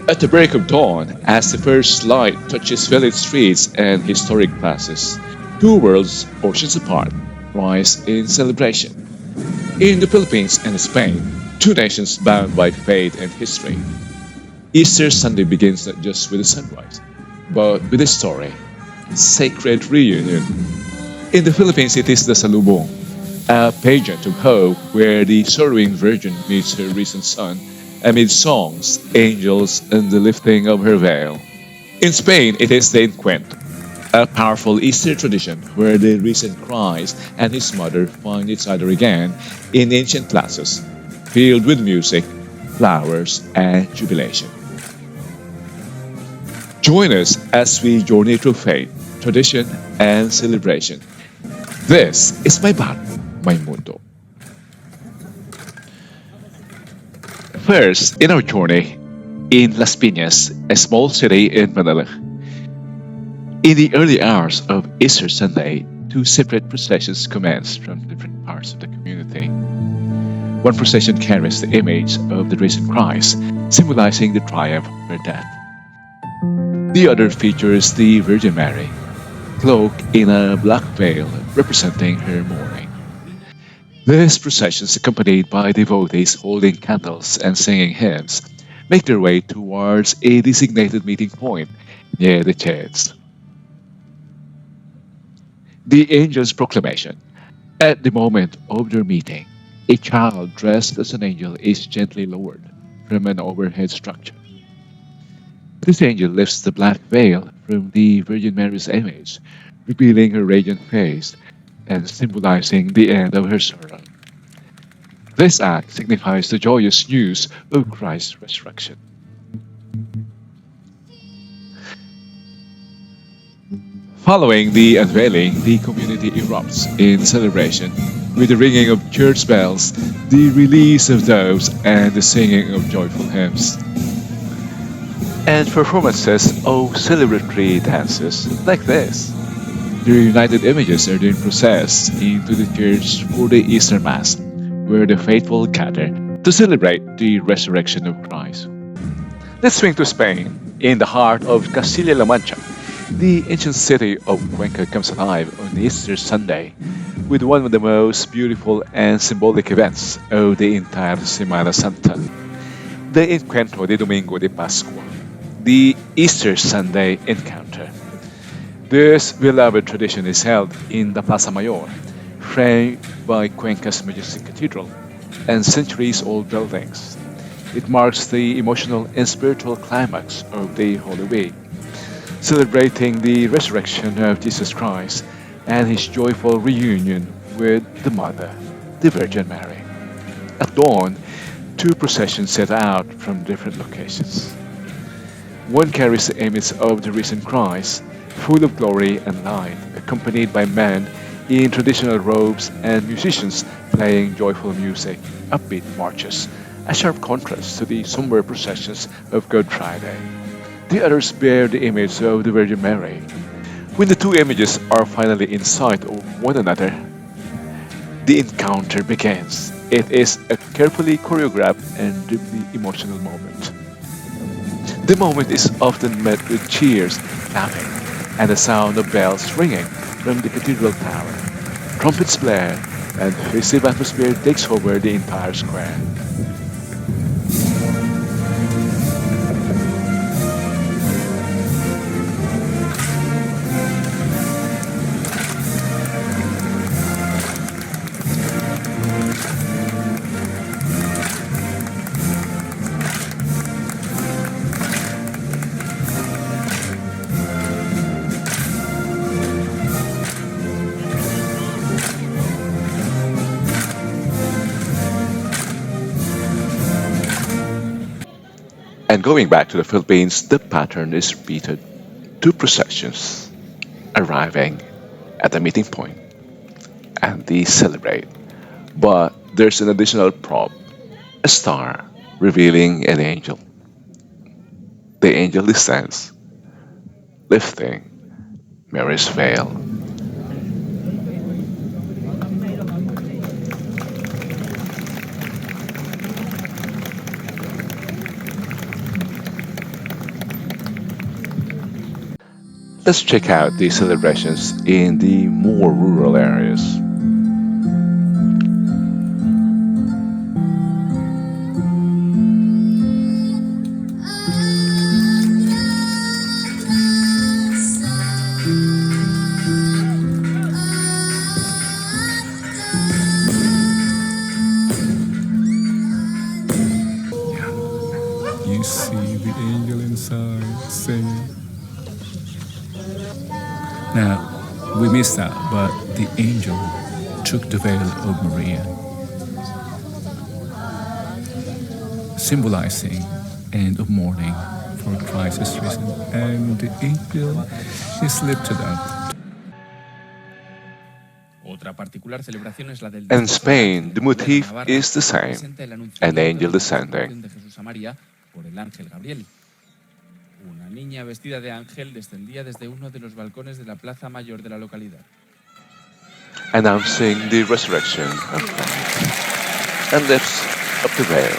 At the break of dawn, as the first light touches village streets and historic plazas, two worlds, oceans apart, rise in celebration. In the Philippines and Spain, two nations bound by faith and history, Easter Sunday begins not just with the sunrise, but with a story, sacred reunion. In the Philippines, it is the Salubong, a pageant of hope where the sorrowing virgin meets her risen son amid songs, angels, and the lifting of her veil. In Spain, it is the Encuentro, a powerful Easter tradition where the risen Christ and his mother find each other again in ancient plazas, filled with music, flowers, and jubilation. Join us as we journey through faith, tradition, and celebration. This is my Barrio, my Mundo. First, in our journey, in Las Piñas, a small city in Manila. In the early hours of Easter Sunday, two separate processions commence from different parts of the community. One procession carries the image of the risen Christ, symbolizing the triumph of her death. The other features the Virgin Mary, cloaked in a black veil representing her mourning. These processions, accompanied by devotees holding candles and singing hymns, make their way towards a designated meeting point near the church. The angel's proclamation. At the moment of their meeting, a child dressed as an angel is gently lowered from an overhead structure. This angel lifts the black veil from the Virgin Mary's image, revealing her radiant face and symbolizing the end of her sorrow. This act signifies the joyous news of Christ's resurrection. Following the unveiling, the community erupts in celebration with the ringing of church bells, the release of doves, and the singing of joyful hymns. And performances of celebratory dances like this. The united images are then processed into the church for the Easter Mass, where the faithful gather to celebrate the resurrection of Christ. Let's swing to Spain. In the heart of Castilla-La Mancha, the ancient city of Cuenca comes alive on Easter Sunday with one of the most beautiful and symbolic events of the entire Semana Santa, the Encuentro de Domingo de Pascua, the Easter Sunday encounter. This beloved tradition is held in the Plaza Mayor, framed by Cuenca's majestic cathedral and centuries-old buildings. It marks the emotional and spiritual climax of the Holy Week, celebrating the resurrection of Jesus Christ and his joyful reunion with the Mother, the Virgin Mary. At dawn, two processions set out from different locations. One carries the image of the risen Christ, full of glory and light, accompanied by men in traditional robes and musicians playing joyful music, upbeat marches, a sharp contrast to the somber processions of Good Friday. The others bear the image of the Virgin Mary. When the two images are finally in sight of one another, the encounter begins. It is a carefully choreographed and deeply emotional moment. The moment is often met with cheers, clapping, and the sound of bells ringing from the cathedral tower. Trumpets blare, and festive atmosphere takes over the entire square. And going back to the Philippines, the pattern is repeated. Two processions arriving at the meeting point and they celebrate. But there's an additional prop, a star revealing an angel. The angel descends, lifting Mary's veil. Let's check out the celebrations in the more rural areas. You see the angel inside singing. Now, we missed that, but the angel took the veil of Maria, symbolizing end of mourning for Christ's risen, and the angel is lifted up. In Spain, the motif is the same, an angel descending. Announcing the resurrection of Christ, and lifts up the veil.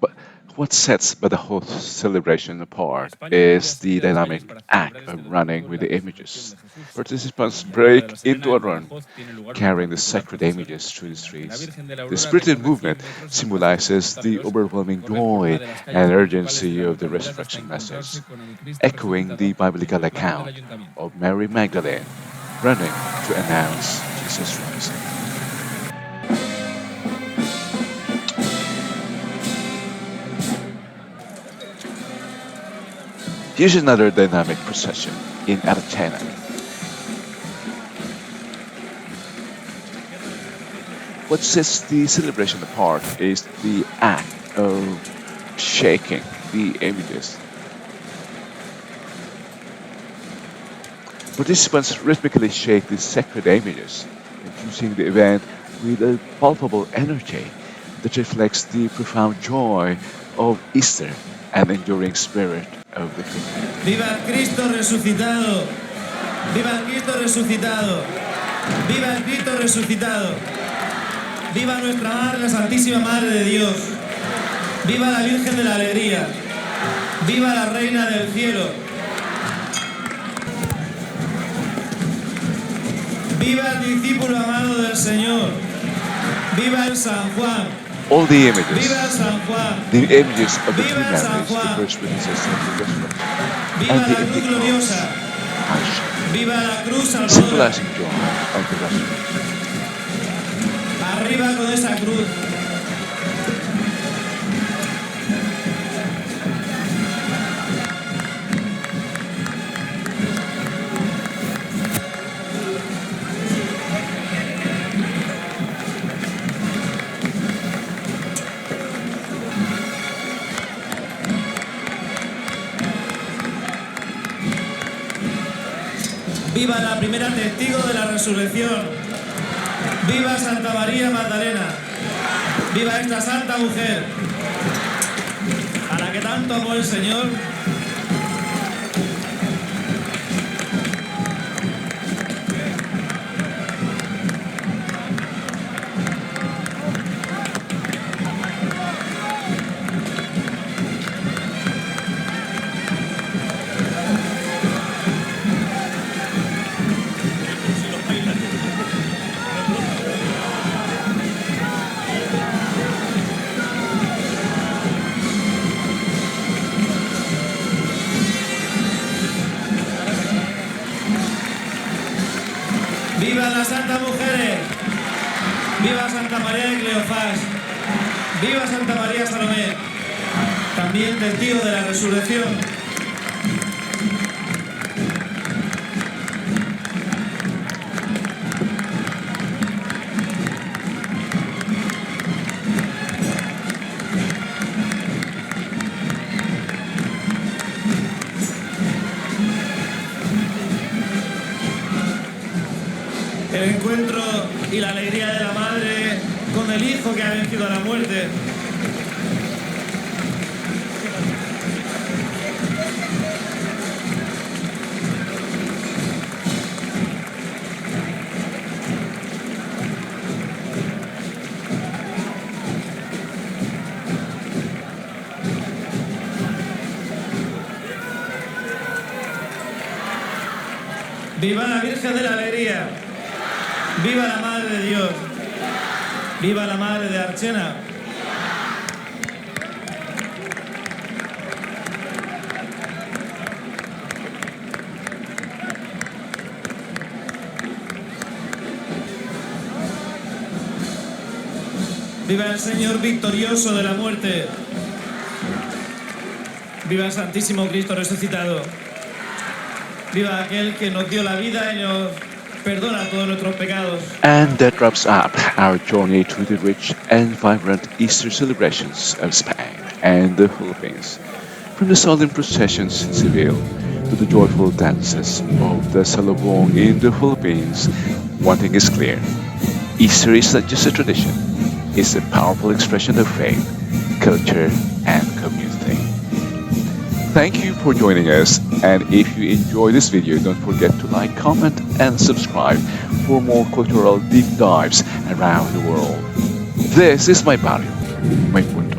But what sets the whole celebration apart is the dynamic act of running with the images. Participants break into a run, carrying the sacred images through the streets. The spirited movement symbolizes the overwhelming joy and urgency of the resurrection message, echoing the biblical account of Mary Magdalene running to announce Jesus rising. Here's another dynamic procession in Athena. What sets the celebration apart is the act of shaking the images. Participants rhythmically shake the sacred images, infusing the event with a palpable energy that reflects the profound joy of Easter and enduring spirit of the community. ¡Viva el Cristo resucitado! ¡Viva el Cristo resucitado! ¡Viva el Cristo resucitado! ¡Viva nuestra Madre, la Santísima Madre de Dios! ¡Viva la Virgen de la Alegría! ¡Viva la Reina del Cielo! ¡Viva el discípulo amado del Señor! ¡Viva el San Juan! All the images, ¡Viva el San Juan! the images of the two ¡Viva el San Marys, the Juan! first witnesses of the resurrection, ¡Viva and la the cruz empty cross, gloriosa! passion, ¡Viva la cruz salvadora! symbolizing joy of the resurrection. ¡Arriba con esa cruz! ¡Viva la primera testigo de la resurrección! ¡Viva Santa María Magdalena! ¡Viva esta santa mujer! A la que tanto amó el Señor. ¡Viva las santas mujeres! ¡Viva Santa María de Cleofás! ¡Viva Santa María Salomé! También testigo de la resurrección. El encuentro y la alegría de la madre con el hijo que ha vencido a la muerte. Viva la Virgen de la Alegría. Viva la Madre de Dios. Viva la Madre de Archena. Viva el Señor victorioso de la muerte. Viva el Santísimo Cristo resucitado. Viva aquel que nos dio la vida y nos perdona todos nuestros pecados. And that wraps up our journey through the rich and vibrant Easter celebrations of Spain and the Philippines. From the solemn processions in Seville to the joyful dances of the Salubong in the Philippines, one thing is clear. Easter is not just a tradition, it's a powerful expression of faith, culture, and community. Thank you for joining us, and if you enjoyed this video, don't forget to like, comment, and subscribe for more cultural deep dives around the world. This is my Barrio, my Mundo.